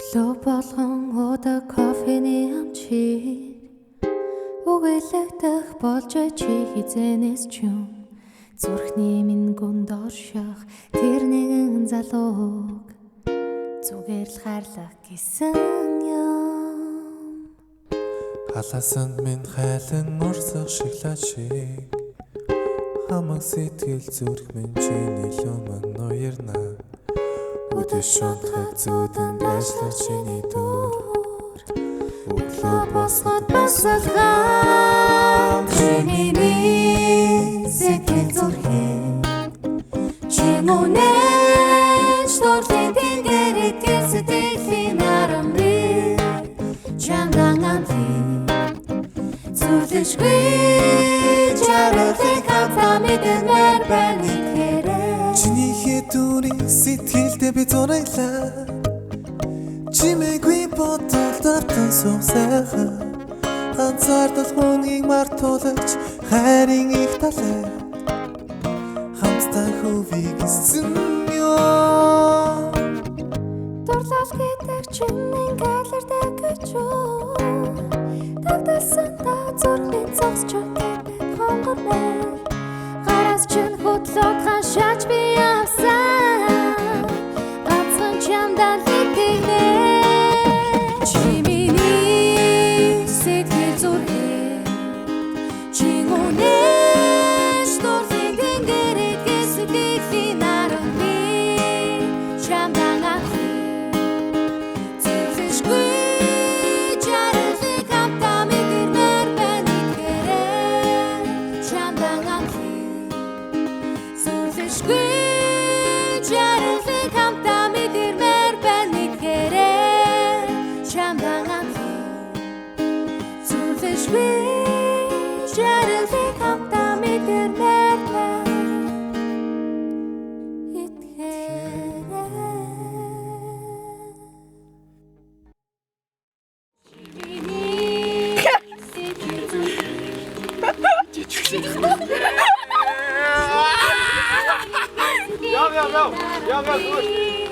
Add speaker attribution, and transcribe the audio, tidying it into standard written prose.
Speaker 1: Өглөө болгон уудаг кофений амчид үгэлэгдэх болж чи хизэнээс ч юм зүрхний минь гүнд орших тэр нэгэн залууг зүгээр л хайрлах гэсэн юм.
Speaker 2: Халаасанд минь хайлан урсах шиглаа шиг хамаг сэтгэл зүрх минь чиний lumан уярна. Өдөр шунтахад зүудэнд ажиллах чиний дүр өглөө босгоод басалгам чиний сэтгэл зүрхээ чинүнэж дурлын тэнгэрт сэтгэлийн арамны чамдан амтын зүлэшгүй чарахыг хатаа мэдмээр байна хэрэг чиний хэдүүрийн сэтгэлдээ би зураглаа чимээгүй бодол давтан сумсайхан ганцаардал хүнийг мартуулагч хайрын их талай хамтдаа хөвийг эссэн ёо
Speaker 1: дурлал гэдэг чиний гэлэрдэг гэж юу тагдалсан та зүрхний цогц чөтгөд хонгор мэй гараас чин хөдлөд хашаач би явсан ганцхан чамдан литгнэ чиминий сэтгэл зүрхээ чингүнэж дурлын тэнгэрт сэтгэлийн арамны чамдан амтын зүлэшгүй чарахыг хамтаа мэдмээр байна хэрэг чамдан амтын зүлэшгүй чарахыг хамтаа мэдмээр байна хэрэг чамдан амтын зүлэшгүй чарахыг хамтаа мэдмээр байна
Speaker 3: Ja, goed.